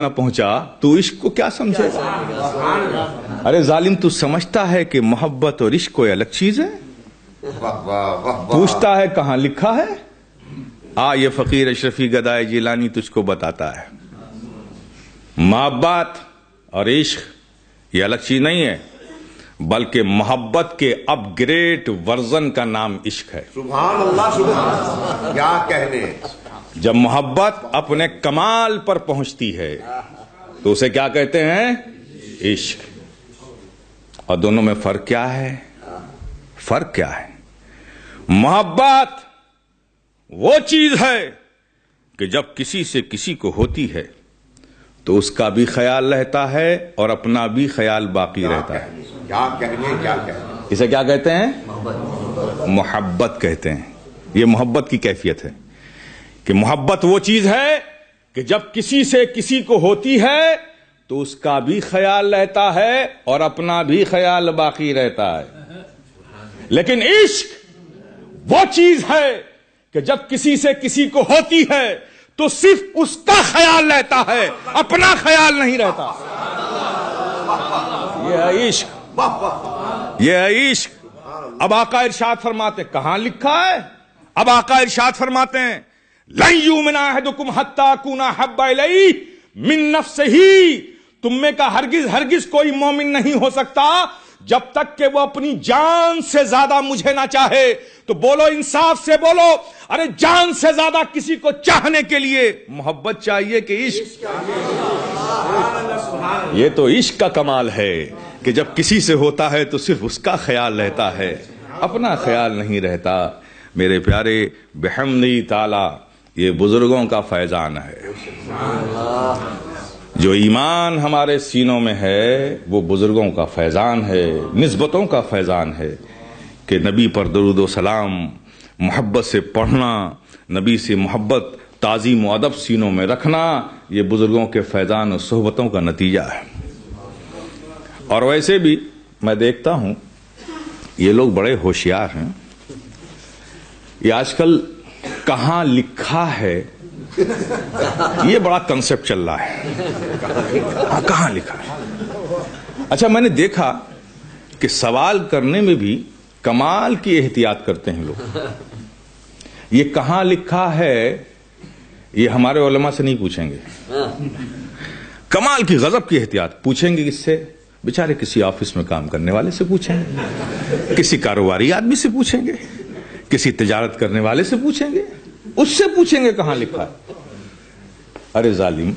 نہ پہنچا تو عشق کو کیا سمجھے گا؟ ارے ظالم، تو سمجھتا ہے کہ محبت اور عشق کوئی الگ چیز ہے؟ پوچھتا ہے کہاں لکھا ہے؟ یہ فقیر اشرفی گدائے جیلانی تجھ کو بتاتا ہے محبت اور عشق یہ الگ چیز نہیں ہے، بلکہ محبت کے اپ گریڈ ورژن کا نام عشق ہے۔ سبحان اللہ، سبحان اللہ، کیا کہنے۔ جب محبت اپنے کمال پر پہنچتی ہے تو اسے کیا کہتے ہیں؟ عشق۔ اور دونوں میں فرق کیا ہے؟ فرق کیا ہے؟ محبت وہ چیز ہے کہ جب کسی سے کسی کو ہوتی ہے تو اس کا بھی خیال رہتا ہے اور اپنا بھی خیال باقی رہتا ہے۔ کیا کہنے، کیا کہنے۔ اسے کیا کہتے ہیں؟ محبت کہتے ہیں۔ یہ محبت کی کیفیت ہے کہ محبت وہ چیز ہے کہ جب کسی سے کسی کو ہوتی ہے تو اس کا بھی خیال رہتا ہے اور اپنا بھی خیال باقی رہتا ہے۔ لیکن عشق وہ چیز ہے کہ جب کسی سے کسی کو ہوتی ہے تو صرف اس کا خیال رہتا ہے، اپنا خیال نہیں رہتا۔ یہ ہے عشق، یہ ہے عشق۔ اب آقا ارشاد فرماتے کہاں لکھا ہے؟ اب آقا ارشاد فرماتے ہیں لن یؤمن احدکم حتی اکون احب الیہ من نفسہ، تم میں کا ہرگز ہرگز کوئی مومن نہیں ہو سکتا جب تک کہ وہ اپنی جان سے زیادہ مجھے نہ چاہے۔ تو بولو، انصاف سے بولو، ارے جان سے زیادہ کسی کو چاہنے کے لیے محبت چاہیے کہ عشق؟ یہ تو عشق کا کمال ہے کہ جب کسی سے ہوتا ہے تو صرف اس کا خیال رہتا ہے، اپنا خیال نہیں رہتا۔ میرے پیارے، بحمدہ تعالی یہ بزرگوں کا فیضان ہے۔ جو ایمان ہمارے سینوں میں ہے وہ بزرگوں کا فیضان ہے، نسبتوں کا فیضان ہے کہ نبی پر درود و سلام محبت سے پڑھنا، نبی سے محبت، تعظیم و ادب سینوں میں رکھنا، یہ بزرگوں کے فیضان و صحبتوں کا نتیجہ ہے۔ اور ویسے بھی میں دیکھتا ہوں یہ لوگ بڑے ہوشیار ہیں۔ یہ آج کل کہاں لکھا ہے یہ بڑا کنسپٹ چل رہا ہے، کہاں لکھا ہے۔ اچھا، میں نے دیکھا کہ سوال کرنے میں بھی کمال کی احتیاط کرتے ہیں لوگ۔ یہ کہاں لکھا ہے یہ ہمارے علماء سے نہیں پوچھیں گے، کمال کی غضب کی احتیاط پوچھیں گے کس سے؟ بیچارے کسی آفس میں کام کرنے والے سے پوچھیں گے، کسی کاروباری آدمی سے پوچھیں گے، کسی تجارت کرنے والے سے پوچھیں گے، اس سے پوچھیں گے کہاں لکھا ہے۔ ارے ظالم،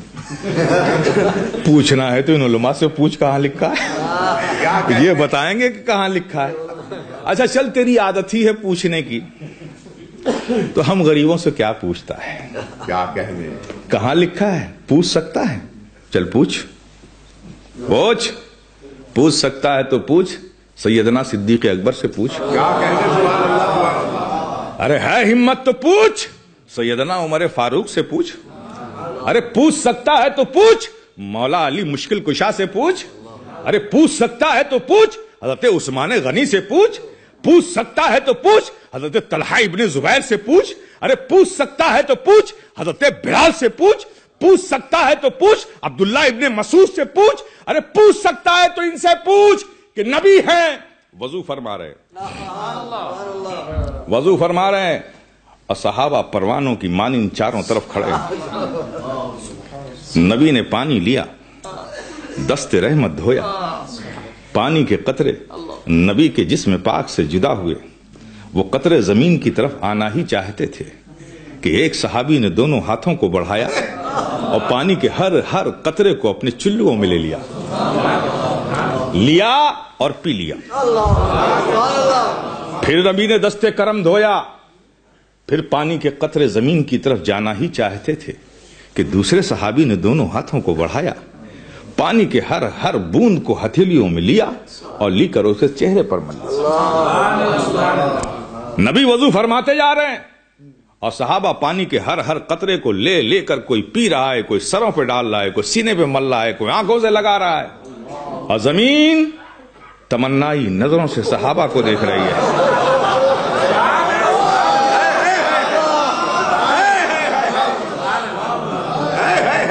پوچھنا ہے تو ان علماء سے پوچھ کہاں لکھا ہے، یہ بتائیں گے کہ کہاں لکھا ہے۔ اچھا چل، تیری عادت ہی ہے پوچھنے کی، تو ہم غریبوں سے کیا پوچھتا ہے؟ کیا کہنے۔ کہاں لکھا ہے پوچھ سکتا ہے؟ چل پوچھ، پوچھ، پوچھ سکتا ہے تو پوچھ، سیدنا صدیق اکبر سے پوچھ۔ کیا کہنے، سبحان اللہ، سبحان اللہ۔ ارے ہے ہمت تو پوچھ، سیدنا عمر فاروق سے پوچھ۔ ارے پوچھ سکتا ہے تو پوچھ، مولا علی مشکل کشا سے پوچھ۔ ارے پوچھ سکتا ہے تو پوچھ، حضرت عثمان غنی سے پوچھ۔ پوچھ سکتا ہے تو پوچھ، حضرت طلحہ ابن زبیر سے پوچھ۔ ارے پوچھ سکتا ہے تو پوچھ، حضرت بلال سے پوچھ۔ پوچھ سکتا ہے تو پوچھ، عبداللہ ابن مسعود سے پوچھ۔ ارے پوچھ سکتا ہے تو ان سے پوچھ کہ نبی ہیں، وضو فرما رہے، وضو فرما رہے ہیں، اور صحابہ پروانوں کی مانند چاروں طرف کھڑے ہیں۔ نبی نے پانی لیا، دست رحمت دھویا، پانی کے قطرے نبی کے جسم پاک سے جدا ہوئے۔ وہ قطرے زمین کی طرف آنا ہی چاہتے تھے کہ ایک صحابی نے دونوں ہاتھوں کو بڑھایا اور پانی کے ہر قطرے کو اپنے چلوؤں میں لے لیا اور پی لیا۔ پھر نبی نے دستے کرم دھویا، پھر پانی کے قطرے زمین کی طرف جانا ہی چاہتے تھے کہ دوسرے صحابی نے دونوں ہاتھوں کو بڑھایا، پانی کے ہر بوند کو ہتھیلیوں میں لیا اور لی کر اسے چہرے پر ملا۔ نبی وضو فرماتے جا رہے ہیں اور صحابہ پانی کے ہر قطرے کو لے کر کوئی پی رہا ہے، کوئی سروں پہ ڈال رہا ہے، کوئی سینے پہ مل رہا ہے، کوئی آنکھوں سے لگا رہا ہے، اور زمین تمنائی نظروں سے صحابہ کو دیکھ رہی ہے۔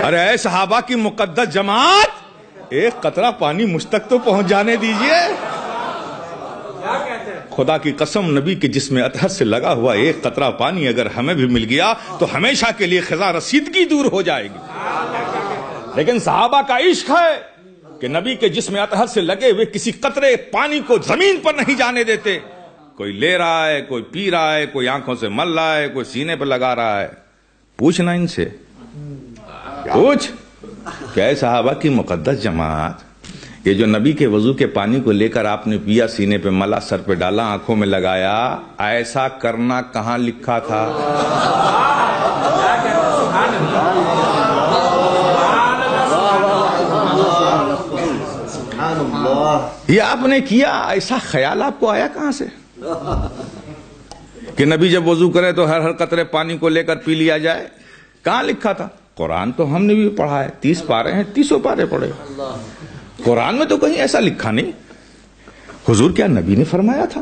ارے اے صحابہ کی مقدس جماعت، ایک قطرہ پانی مجھ تک تو پہنچ جانے دیجئے۔ خدا کی قسم، نبی کے جسم اطہر سے لگا ہوا ایک قطرہ پانی اگر ہمیں بھی مل گیا تو ہمیشہ کے لیے خزاں رسیدگی دور ہو جائے گی۔ لیکن صحابہ کا عشق ہے کہ نبی کے جسم اطہر سے لگے ہوئے کسی قطرے پانی کو زمین پر نہیں جانے دیتے۔ کوئی لے رہا ہے، کوئی پی رہا ہے، کوئی آنکھوں سے مل رہا ہے، کوئی سینے پہ لگا رہا ہے۔ پوچھنا ان سے، پوچھ کہ اے صحابہ کی مقدس جماعت، یہ جو نبی کے وضو کے پانی کو لے کر آپ نے پیا، سینے پہ ملا، سر پہ ڈالا، آنکھوں میں لگایا، ایسا کرنا کہاں لکھا تھا؟ یہ آپ نے کیا، ایسا خیال آپ کو آیا کہاں سے کہ نبی جب وضو کرے تو ہر قطرے پانی کو لے کر پی لیا جائے؟ کہاں لکھا تھا؟ قرآن تو ہم نے بھی پڑھا ہے، 30 پارے ہیں، 30 پارے پڑھے۔ قرآن میں تو کہیں ایسا لکھا نہیں۔ حضور کیا نبی نے فرمایا تھا؟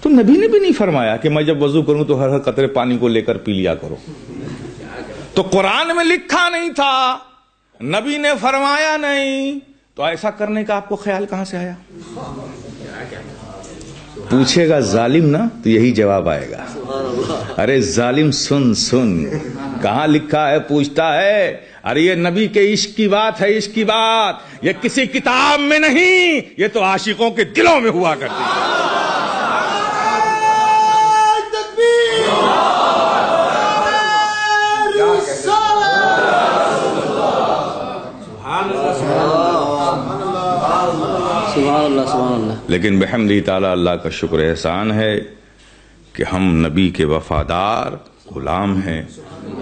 تو نبی نے بھی نہیں فرمایا کہ میں جب وضو کروں تو ہر قطرے پانی کو لے کر پی لیا کرو۔ تو قرآن میں لکھا نہیں تھا، نبی نے فرمایا نہیں، تو ایسا کرنے کا آپ کو خیال کہاں سے آیا؟ پوچھے گا ظالم نا تو یہی جواب آئے گا، ارے ظالم سن سن، کہاں لکھا ہے؟ پوچھتا ہے۔ ارے یہ نبی کے عشق کی بات ہے، عشق کی بات، یہ کسی کتاب میں نہیں، یہ تو عاشقوں کے دلوں میں ہوا کرتی ہے۔ لیکن بحمدہ تعالی اللہ کا شکر احسان ہے کہ ہم نبی کے وفادار غلام ہیں۔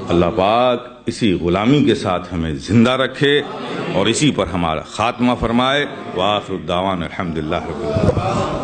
اللہ پاک اسی غلامی کے ساتھ ہمیں زندہ رکھے اور اسی پر ہمارا خاتمہ فرمائے۔ وآخر الدعوانا الحمدللہ رب العالمین۔